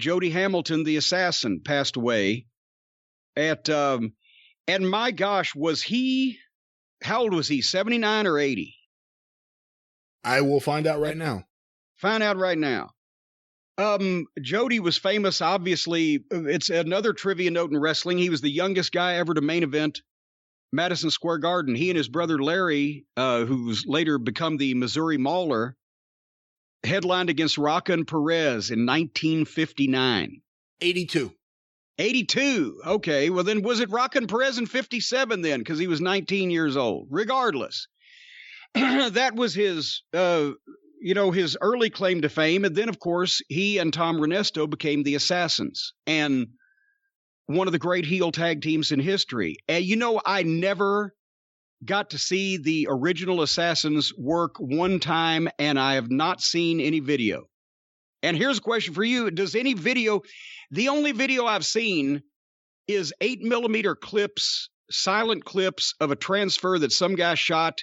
Jody Hamilton, the assassin, passed away and my gosh, how old was he? 79 or 80? I will find out right now. Find out right now. Jody was famous, obviously. It's another trivia note in wrestling. He was the youngest guy ever to main event Madison Square Garden. He and his brother Larry, who's later become the Missouri Mauler, headlined against Rockin' Perez in 1959. 82. 82. Okay, well then was it Rockin' Perez in 57 then? Because he was 19 years old. Regardless, that was his, his early claim to fame. And then, of course, he and Tom Renesto became the Assassins and one of the great heel tag teams in history. And, I never got to see the original Assassins work one time, and I have not seen any video. And here's a question for you. Does any video... The only video I've seen is 8mm clips, silent clips of a transfer that some guy shot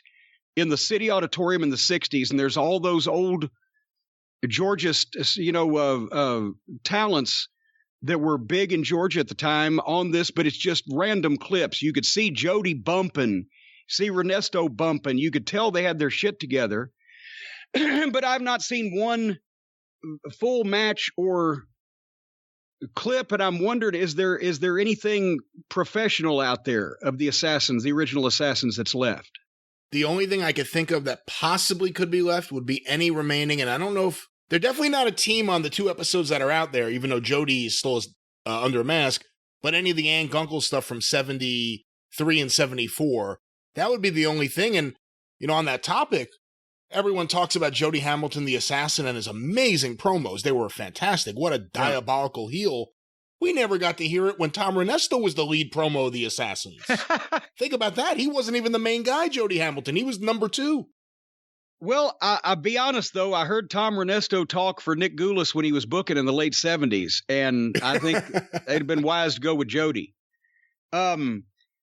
in the City Auditorium in the 60s. And there's all those old Georgia, talents that were big in Georgia at the time on this, but it's just random clips. You could see Jody bumping, see Renesto bumping. You could tell they had their shit together. But I've not seen one full match or clip, and I'm wondering, is there anything professional out there of the Assassins, the original Assassins, that's left? The only thing I could think of that possibly could be left would be any remaining, and I don't know if they're definitely not a team on the 2 episodes that are out there, even though Jody is still under a mask, but any of the Ann Gunkel stuff from 73 and 74, that would be the only thing. And, on that topic, everyone talks about Jody Hamilton, the assassin, and his amazing promos. They were fantastic. What a diabolical heel. We never got to hear it when Tom Renesto was the lead promo of the Assassins. Think about that. He wasn't even the main guy, Jody Hamilton. He was number 2. Well, I'll be honest, though. I heard Tom Renesto talk for Nick Goulas when he was booking in the late 70s, and I think they'd have been wise to go with Jody.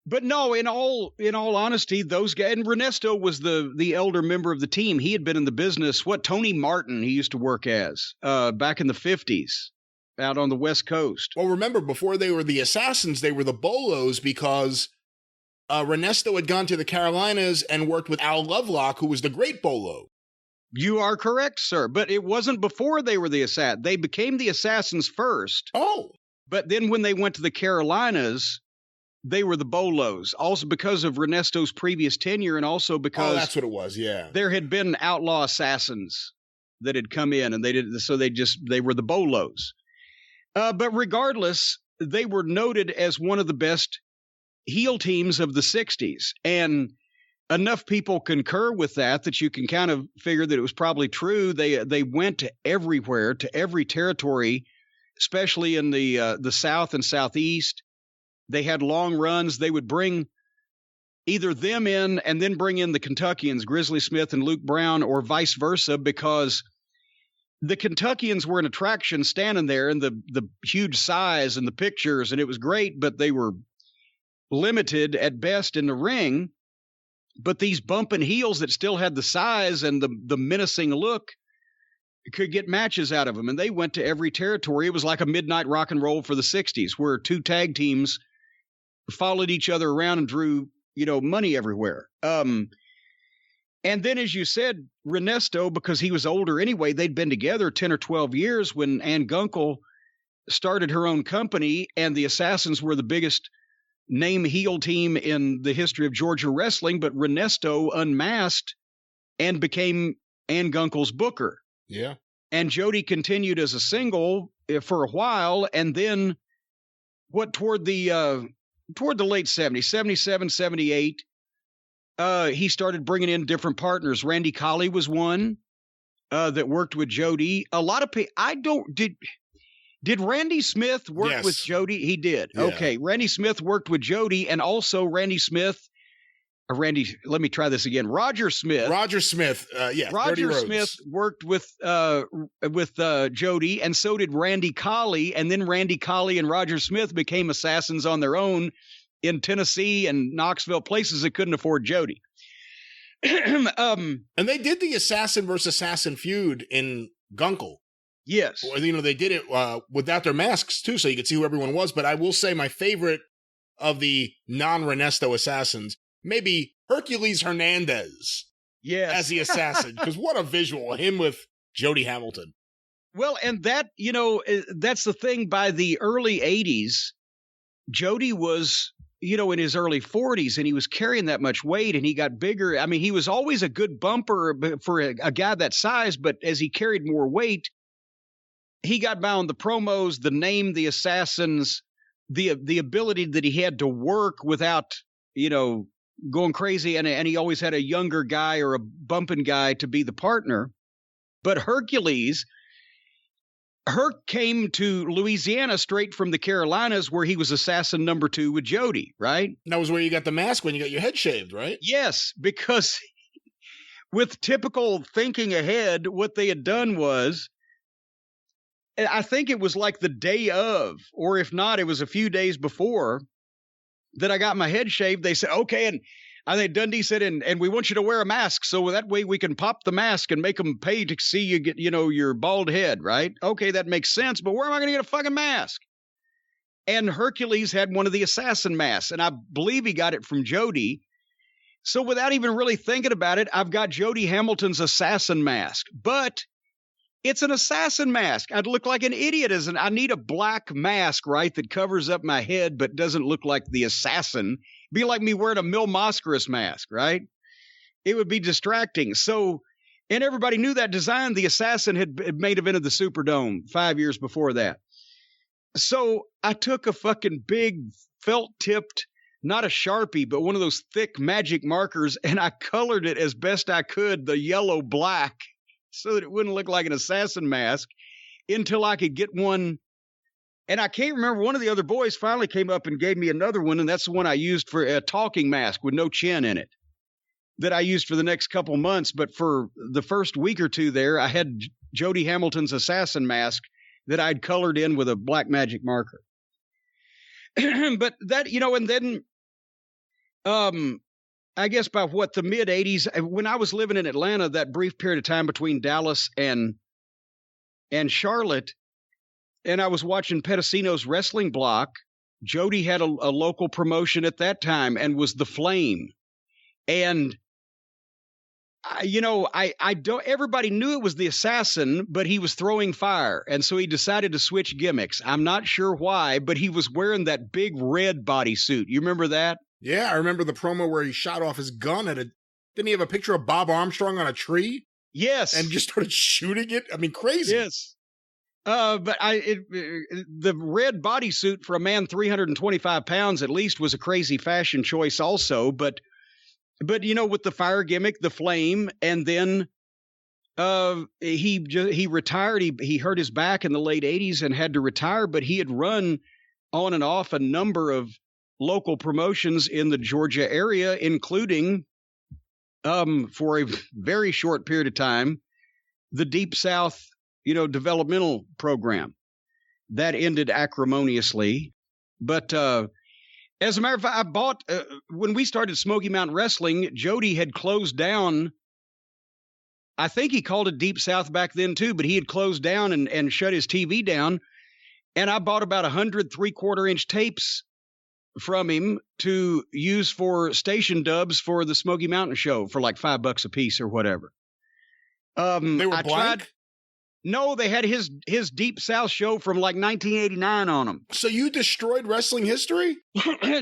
But no, in all honesty, those guys, and Renesto was the elder member of the team. He had been in the business. Tony Martin he used to work as back in the 50s out on the West Coast. Well, remember, before they were the Assassins, they were the Bolos because Renesto had gone to the Carolinas and worked with Al Lovelock, who was the great Bolo. You are correct, sir. But it wasn't before they were the Assassins. They became the Assassins first. Oh. But then when they went to the Carolinas, they were the Bolos, also because of Renesto's previous tenure and also because that's what it was, yeah. There had been outlaw assassins that had come in and they were the Bolos. But regardless, they were noted as one of the best heel teams of the 60s. And enough people concur with that you can kind of figure that it was probably true. They went to everywhere, to every territory, especially in the South and Southeast. They had long runs. They would bring either them in and then bring in the Kentuckians, Grizzly Smith and Luke Brown, or vice versa, because the Kentuckians were an attraction standing there and the huge size and the pictures, and it was great, but they were limited at best in the ring. But these bumping heels that still had the size and the menacing look could get matches out of them, and they went to every territory. It was like a midnight rock and roll for the 60s, where 2 tag teams followed each other around and drew, money everywhere. And then, as you said, Renesto, because he was older anyway, they'd been together 10 or 12 years when Ann Gunkel started her own company, and the Assassins were the biggest name heel team in the history of Georgia wrestling, but Renesto unmasked and became Ann Gunkel's booker. Yeah. And Jody continued as a single for a while, and then toward the late 70s, 77, 78, he started bringing in different partners. Randy Colley was one that worked with Jody. A lot of people, did Randy Smith work with Jody? He did. Yeah. Okay. Randy Smith worked with Jody, and also let me try this again. Roger Smith. Roger Smith worked with Jody, and so did Randy Colley. And then Randy Colley and Roger Smith became Assassins on their own in Tennessee and Knoxville, places that couldn't afford Jody. And they did the assassin versus assassin feud in Gunkel. Yes. They did it without their masks, too, so you could see who everyone was. But I will say my favorite of the non-Renesto assassins, maybe Hercules Hernandez as the assassin. Because what a visual, him with Jody Hamilton. Well, and that, that's the thing. By the early 80s, Jody was, in his early 40s, and he was carrying that much weight, and he got bigger. I mean, he was always a good bumper for a guy that size, but as he carried more weight, he got by on the promos, the name, the assassins, the ability that he had to work without, going crazy. And he always had a younger guy or a bumping guy to be the partner. But Herc came to Louisiana straight from the Carolinas, where he was assassin number 2 with Jody, right? That was where you got the mask when you got your head shaved, right? Yes, because with typical thinking ahead, what they had done was, I think it was like the day of, or if not, it was a few days before that I got my head shaved. They said, okay, and I think Dundee said, and we want you to wear a mask so that way we can pop the mask and make them pay to see you get, your bald head, right? Okay, that makes sense, but where am I going to get a fucking mask? And Hercules had one of the assassin masks, and I believe he got it from Jody. So without even really thinking about it, I've got Jody Hamilton's assassin mask, but it's an assassin mask. I'd look like an idiot I need a black mask, right, that covers up my head but doesn't look like the assassin. Be like me wearing a Mil Mascaras mask, right? It would be distracting. So, and everybody knew that design. The assassin had made event of the Superdome 5 years before that. So I took a fucking big felt-tipped, not a Sharpie, but one of those thick magic markers, and I colored it as best I could, the yellow black, so that it wouldn't look like an assassin mask, until I could get one. And I can't remember, one of the other boys finally came up and gave me another one, and that's the one I used for a talking mask with no chin in it that I used for the next couple months. But for the first week or two there, I had Jody Hamilton's assassin mask that I'd colored in with a black magic marker. But that, and then I guess by the mid-'80s, when I was living in Atlanta, that brief period of time between Dallas and Charlotte, and I was watching Pedicino's wrestling block, Jody had a local promotion at that time and was the Flame. And, I don't, everybody knew it was the assassin, but he was throwing fire. And so he decided to switch gimmicks. I'm not sure why, but he was wearing that big red bodysuit. You remember that? Yeah, I remember the promo where he shot off his gun didn't he have a picture of Bob Armstrong on a tree? Yes. And just started shooting it? I mean, crazy. Yes. But the red bodysuit for a man 325 pounds at least was a crazy fashion choice also. But with the fire gimmick, the Flame, and then he retired. He hurt his back in the late 80s and had to retire, but he had run on and off a number of local promotions in the Georgia area, including for a very short period of time, the Deep South, developmental program. That ended acrimoniously. But as a matter of fact, I bought, when we started Smoky Mountain Wrestling, Jody had closed down. I think he called it Deep South back then too, but he had closed down and shut his TV down. And I bought about 100 3/4-inch tapes from him to use for station dubs for the Smoky Mountain show for like $5 a piece or whatever. They were blank? No, they had his Deep South show from like 1989 on them. So you destroyed wrestling history?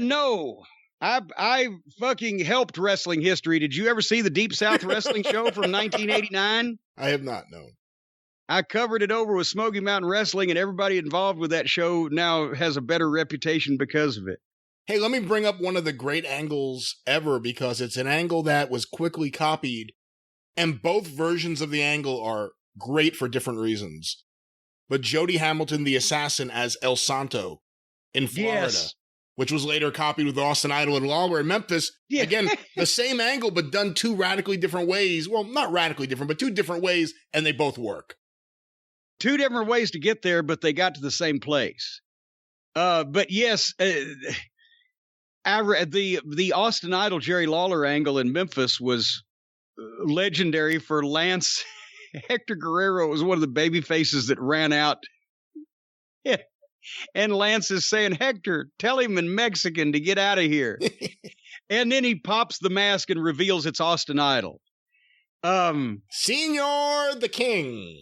No, I fucking helped wrestling history. Did you ever see the Deep South wrestling show from 1989? I have not, no. I covered it over with Smoky Mountain Wrestling, and everybody involved with that show now has a better reputation because of it. Hey, let me bring up one of the great angles ever, because it's an angle that was quickly copied, and both versions of the angle are great for different reasons. But Jody Hamilton, the assassin, as El Santo in Florida, yes, which was later copied with Austin Idol and Lawler in Memphis. Yeah. Again, the same angle, but done two radically different ways. Well, not radically different, but two different ways, and they both work. Two different ways to get there, but they got to the same place. But yes, the Austin Idol Jerry Lawler angle in Memphis was legendary for Lance Hector Guerrero was one of the baby faces that ran out. And Lance is saying, Hector, tell him in Mexican to get out of here. And then he pops the mask and reveals it's Austin Idol. Senor the King.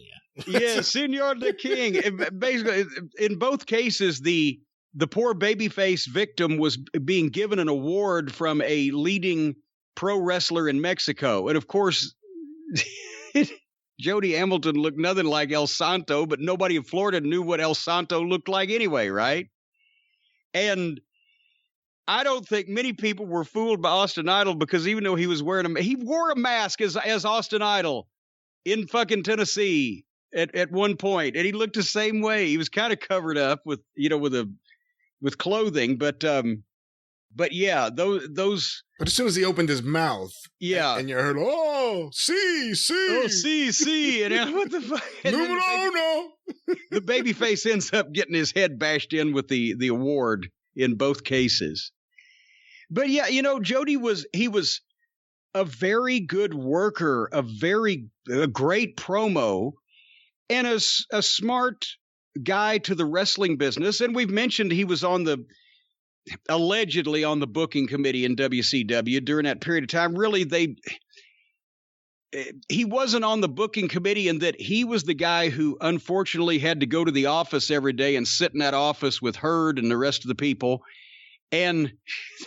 Yeah, Senor the King. Basically, in both cases, the poor babyface victim was being given an award from a leading pro wrestler in Mexico. And of course, Jody Hamilton looked nothing like El Santo, but nobody in Florida knew what El Santo looked like anyway, right? And I don't think many people were fooled by Austin Idol, because even though he was he wore a mask as Austin Idol in fucking Tennessee at one point, and he looked the same way. He was kind of covered up with clothing, but yeah, those. But as soon as he opened his mouth, yeah, and you heard, oh, see, and what the fuck? No. The baby face ends up getting his head bashed in with the award in both cases. But yeah, Jody was a very good worker, a great promo, and a smart guy to the wrestling business. And we've mentioned he was allegedly on the booking committee in WCW during that period of time. Really, he wasn't on the booking committee in that he was the guy who unfortunately had to go to the office every day and sit in that office with Hurd and the rest of the people. And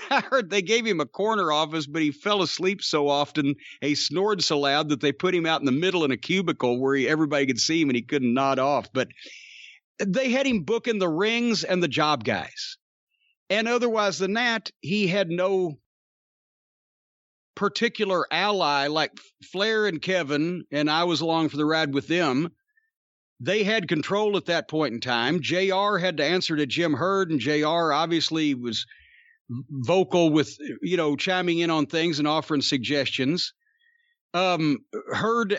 I heard they gave him a corner office, but he fell asleep so often, he snored so loud that they put him out in the middle in a cubicle where everybody could see him and he couldn't nod off. But they had him booking the rings and the job guys. And otherwise than that, he had no particular ally like Flair and Kevin, and I was along for the ride with them. They had control at that point in time. JR had to answer to Jim Hurd, and JR obviously was vocal with, chiming in on things and offering suggestions. Hurd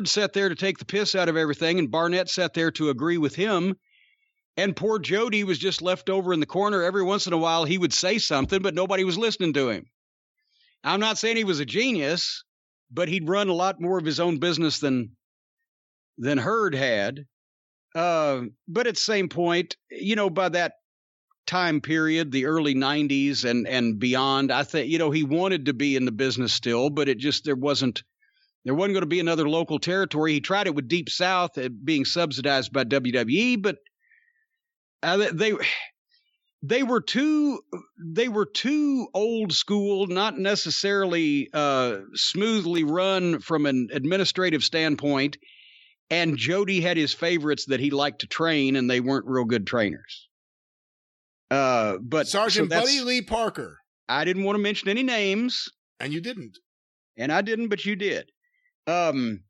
sat there to take the piss out of everything, and Barnett sat there to agree with him. And poor Jody was just left over in the corner. Every once in a while, he would say something, but nobody was listening to him. I'm not saying he was a genius, but he'd run a lot more of his own business than Hurd had. But at the same point, by that time period, the early 90s and beyond, I think, he wanted to be in the business still, but there wasn't going to be another local territory. He tried it with Deep South being subsidized by WWE, but they were too old school, not necessarily smoothly run from an administrative standpoint. And Jody had his favorites that he liked to train, and they weren't real good trainers. But Sergeant Buddy Lee Parker. I didn't want to mention any names, and you didn't, and I didn't, but you did. And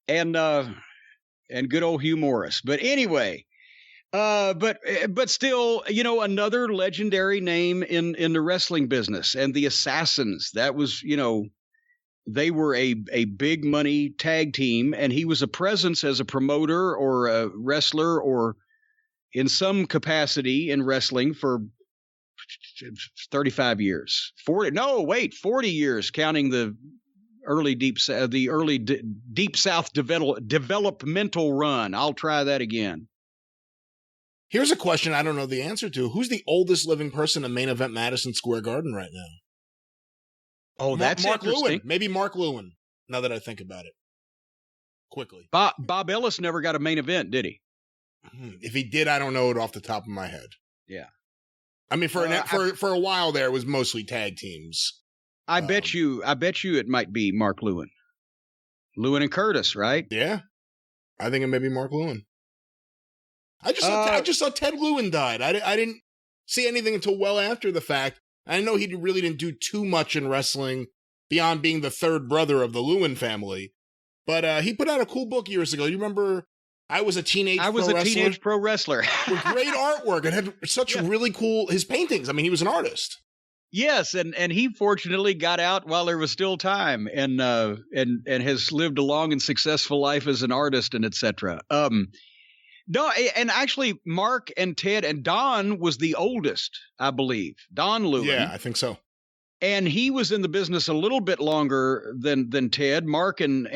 good old Hugh Morris. But anyway. But still, another legendary name in the wrestling business, and the Assassins. That was, they were a big money tag team, and he was a presence as a promoter or a wrestler or in some capacity in wrestling for 35 years, 40 years, counting the early Deep South developmental run. I'll try that again. Here's a question I don't know the answer to. Who's the oldest living person in main event Madison Square Garden right now? Oh, that's Mark interesting. Lewin. Maybe Mark Lewin, now that I think about it. Quickly. Bob Ellis never got a main event, did he? If he did, I don't know it off the top of my head. Yeah. I mean, for a while there, it was mostly tag teams. I bet you it might be Mark Lewin. Lewin and Curtis, right? Yeah. I think it may be Mark Lewin. I just saw Ted Lewin died. I didn't see anything until well after the fact. I know he really didn't do too much in wrestling beyond being the third brother of the Lewin family. But he put out a cool book years ago. You remember I Was a Teenage Pro Wrestler? With great artwork. It had such really cool, his paintings. I mean, he was an artist. Yes, and he fortunately got out while there was still time and has lived a long and successful life as an artist and etc. No, and actually, Mark and Ted and Don was the oldest, I believe. Don Lewin. Yeah, I think so. And he was in the business a little bit longer than Ted. Mark and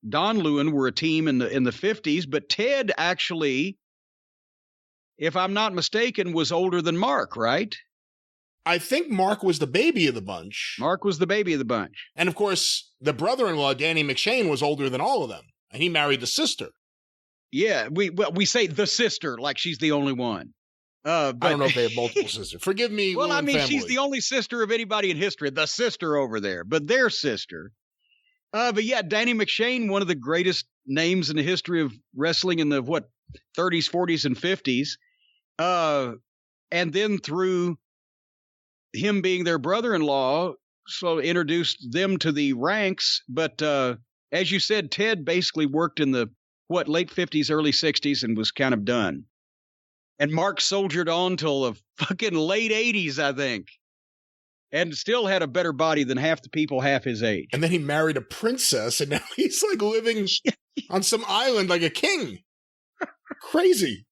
Don Lewin were a team in the 50s, but Ted actually, if I'm not mistaken, was older than Mark, right? I think Mark was the baby of the bunch. Mark was the baby of the bunch. And of course, the brother-in-law, Danny McShane, was older than all of them. And he married the sister. Yeah, we say the sister like she's the only one. But, I don't know if they have multiple sisters. Forgive me, well, I mean, family. she's the only sister of anybody in history, the sister over there, but their sister. But yeah, Danny McShane, one of the greatest names in the history of wrestling in the, 30s, 40s, and 50s. And then through him being their brother-in-law, so introduced them to the ranks. But as you said, Ted basically worked in the, late 50s, early 60s, and was kind of done. And Mark soldiered on till the fucking late 80s, I think. And still had a better body than half the people half his age. And then he married a princess, and now he's like living on some island like a king. Crazy.